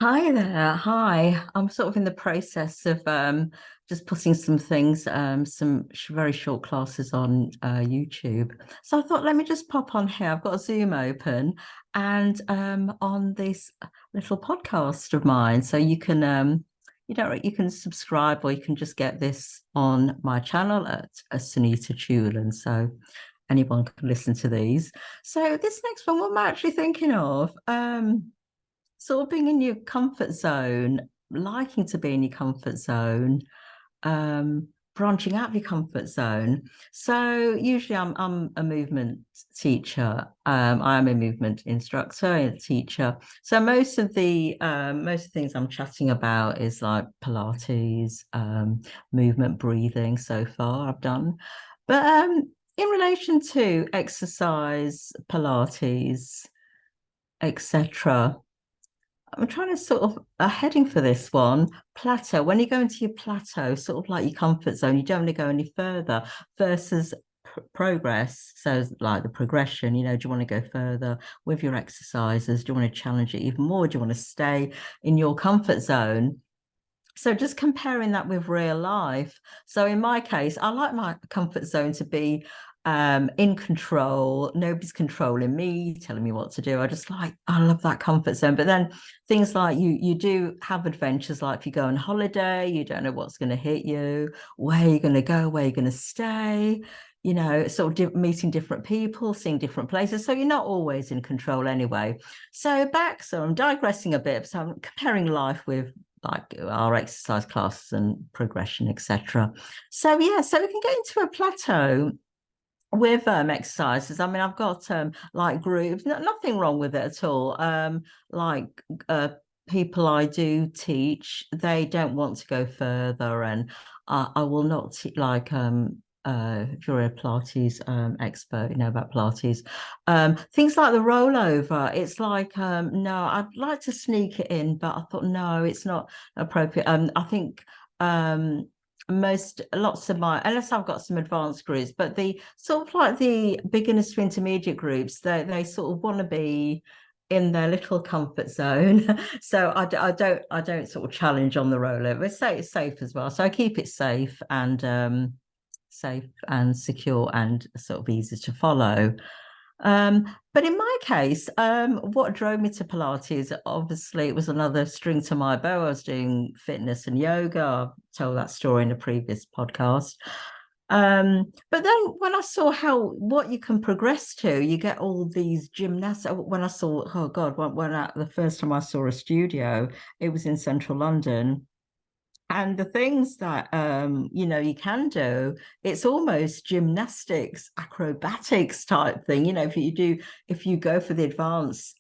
Hi there. Hi. I'm sort of in the process of just putting some things, some sh very short classes on YouTube. So I thought, let me just pop on here. I've got a Zoom open and on this little podcast of mine. So you can you can subscribe or you can just get this on my channel at Sunita Chulan. So anyone can listen to these. So this next one, what am I actually thinking of? Sort of being in your comfort zone, liking to be in your comfort zone, um, branching out of your comfort zone. So usually I'm a movement teacher. I am a movement instructor and teacher. So most of the things I'm chatting about is like Pilates, movement breathing so far I've done. But in relation to exercise, Pilates, etc. I'm trying to sort of a heading for this one. Plateau. When you go into your plateau, sort of like your comfort zone, you don't want to go any further versus progress. So like the progression, do you want to go further with your exercises? Do you want to challenge it even more? Do you want to stay in your comfort zone? So just comparing that with real life. So in my case, I like my comfort zone to be in control. Nobody's controlling me, telling me what to do. I love that comfort zone. But then things like you do have adventures, like if you go on holiday, you don't know what's going to hit you, where you're going to go, where you're going to stay, sort of meeting different people, seeing different places. So you're not always in control anyway. So I'm digressing a bit. So I'm comparing life with like our exercise classes and progression, etc. So yeah, so we can get into a plateau with exercises. I mean, I've got like groups, nothing wrong with it at all. Like people I do teach, they don't want to go further, and I will not if you're a Pilates expert, you know about Pilates. Things like the rollover, it's like no, I'd like to sneak it in, but I thought no, it's not appropriate. I think lots of my, unless I've got some advanced groups, but the sort of like the beginners to intermediate groups, they sort of want to be in their little comfort zone. So I don't sort of challenge on the rollover. It's safe as well. So I keep it safe and secure and sort of easy to follow. But in my case, what drove me to Pilates, obviously, it was another string to my bow. I was doing fitness and yoga. I've told that story in a previous podcast. But then when I saw what you can progress to, you get all these gymnasts. When I saw, oh God, the first time I saw a studio, it was in central London. And the things that you can do, it's almost gymnastics, acrobatics type thing. If you go for the advanced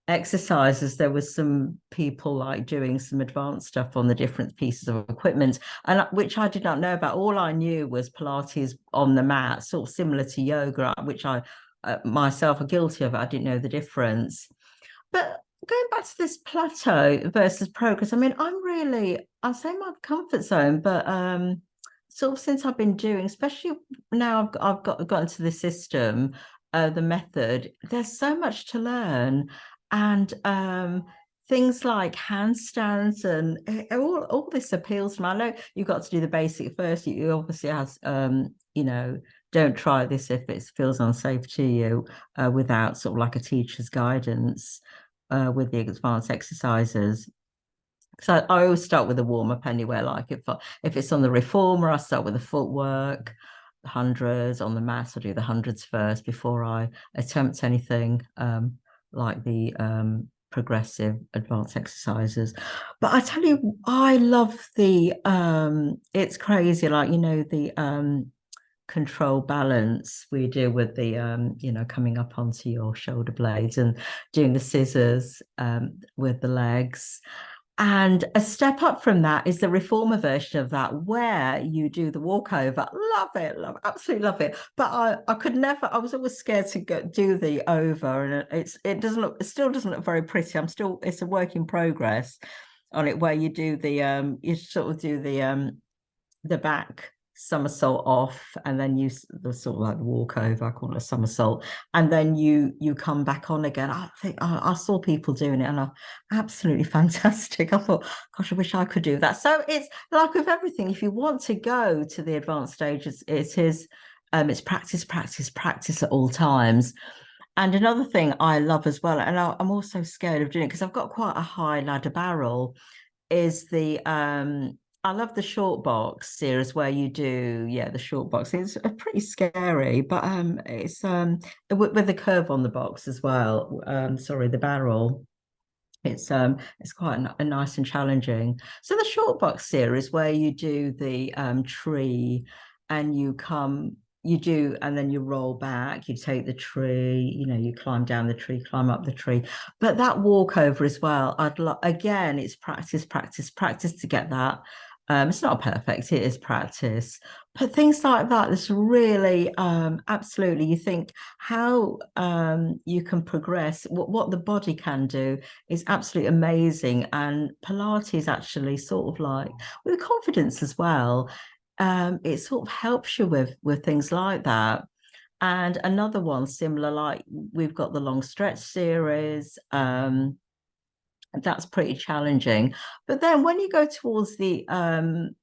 exercises, there was some people like doing some advanced stuff on the different pieces of equipment, and which I did not know about. All I knew was Pilates on the mat, sort of similar to yoga, which I myself are guilty of. I didn't know the difference. But going back to this plateau versus progress, I mean, I'll say my comfort zone, but sort of since I've been doing, especially now got into the system, the method, there's so much to learn. And things like handstands and all this appeals to me. I know you've got to do the basic first. You obviously has don't try this if it feels unsafe to you without sort of like a teacher's guidance with the advanced exercises. So I always start with a warm up anyway. Like if it's on the reformer, I start with the footwork, the hundreds on the mat. I do the hundreds first before I attempt anything like the progressive advanced exercises. But I tell you, I love the it's crazy, like the control balance we do with the coming up onto your shoulder blades and doing the scissors with the legs. And a step up from that is the reformer version of that, where you do the walkover. Absolutely love it. But I could never, I was always scared to do the over, and it still doesn't look very pretty. It's a work in progress on it, where you sort of do the back somersault off, and then the sort of like the walk over, I call it a somersault, and then you come back on again. I think I saw people doing it, and absolutely fantastic. I thought, gosh, I wish I could do that. So it's like with everything, if you want to go to the advanced stages, it's practice, practice, practice at all times. And another thing I love as well, and I'm also scared of doing it because I've got quite a high ladder barrel, is the I love the short box series where you do, yeah, the short box. It's pretty scary, but it's with the curve on the box as well. Sorry, the barrel. It's quite a nice and challenging. So the short box series where you do the tree and you do, and then you roll back, you take the tree, you climb down the tree, climb up the tree. But that walkover as well, again, it's practice, practice, practice to get that. It's not perfect, it is practice. But things like that, it's really absolutely, you think how you can progress, what the body can do is absolutely amazing. And Pilates actually sort of like with confidence as well. It sort of helps you with things like that. And another one similar, like we've got the long stretch series. That's pretty challenging. But then when you go towards I'm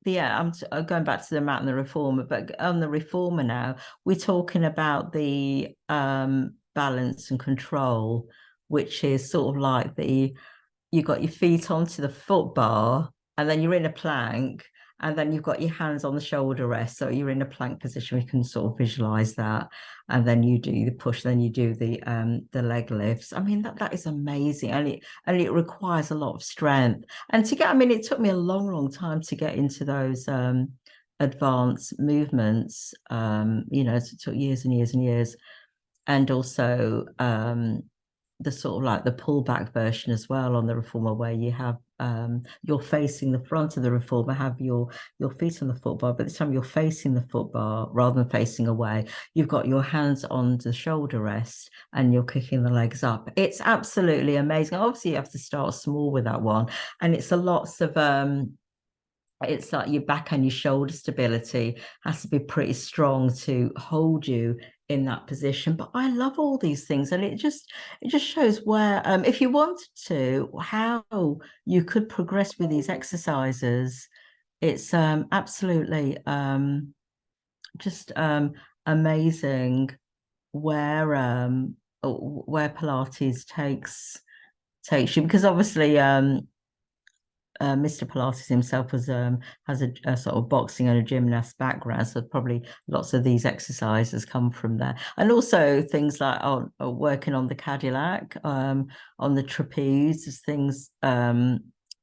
going back to the mat and the reformer, but on the reformer now, we're talking about the balance and control, which is sort of like you got your feet onto the foot bar, and then you're in a plank, and then you've got your hands on the shoulder rest. So you're in a plank position. We can sort of visualize that. And then you do the push, then you do the leg lifts. I mean, that is amazing. And it requires a lot of strength. And I mean, it took me a long, long time to get into those advanced movements. It took years and years and years. And also the sort of like the pullback version as well on the reformer, where you have you're facing the front of the reformer, have your feet on the footbar, but this time you're facing the footbar rather than facing away. You've got your hands on the shoulder rest and you're kicking the legs up. It's absolutely amazing. Obviously, you have to start small with that one, and it's a lots of it's like your back and your shoulder stability has to be pretty strong to hold you in that position. But I love all these things, and it just shows where if you wanted to, how you could progress with these exercises. It's absolutely just amazing where Pilates takes you, because obviously Mr. Pilates himself has a sort of boxing and a gymnast background, so probably lots of these exercises come from there. And also things like working on the Cadillac, on the trapeze, there's things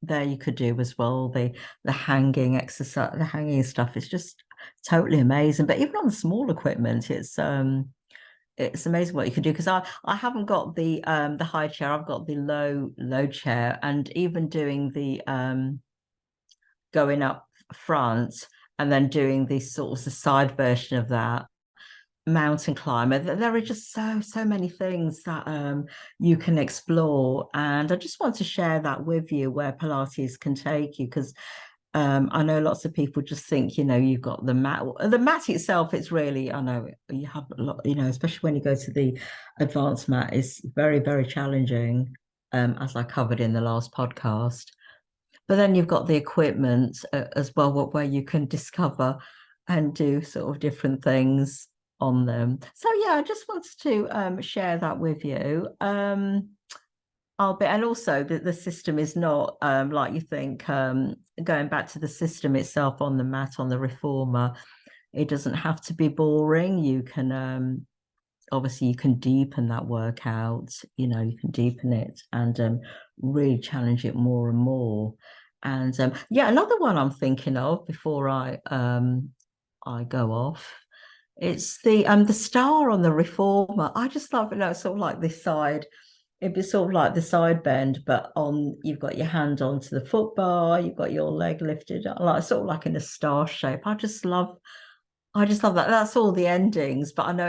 there you could do as well. The hanging exercise, the hanging stuff is just totally amazing. But even on the small equipment, it's amazing what you can do, because I haven't got the high chair. I've got the low chair, and even doing the going up front and then doing the sort of the side version of that mountain climber. There are just so many things that you can explore, and I just want to share that with you where Pilates can take you, because I know lots of people just think, you've got the mat. The mat itself, it's really, I know you have a lot, especially when you go to the advanced mat, is very, very challenging, as I covered in the last podcast. But then you've got the equipment as well, where you can discover and do sort of different things on them. So yeah, I just wanted to share that with you. And also the system is not like you think. Going back to the system itself on the mat, on the reformer, it doesn't have to be boring. You can obviously you can deepen that workout. You can deepen it and really challenge it more and more. And yeah, another one I'm thinking of before I go off. It's the star on the reformer. I just love it. Sort of like this side. It'd be sort of like the side bend, but you've got your hand onto the foot bar, you've got your leg lifted, like sort of like in a star shape. I just love that. That's all the endings, but I know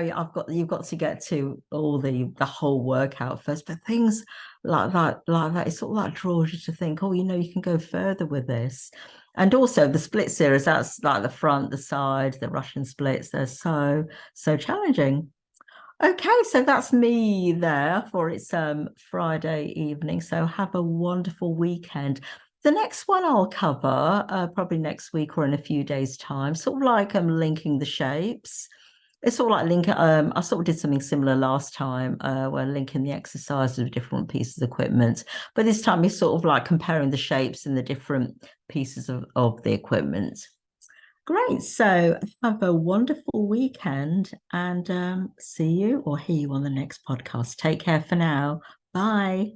you've got to get to all the whole workout first. But things like that, it sort of like draws you to think, oh, you can go further with this. And also the split series, that's like the front, the side, the Russian splits. They're so challenging. Okay, so that's me there for its Friday evening. So have a wonderful weekend. The next one I'll cover probably next week or in a few days' time, sort of like linking the shapes. It's sort of like link. I sort of did something similar last time, where linking the exercises with different pieces of equipment. But this time it's sort of like comparing the shapes and the different pieces of the equipment. Great. So have a wonderful weekend and see you or hear you on the next podcast. Take care for now. Bye.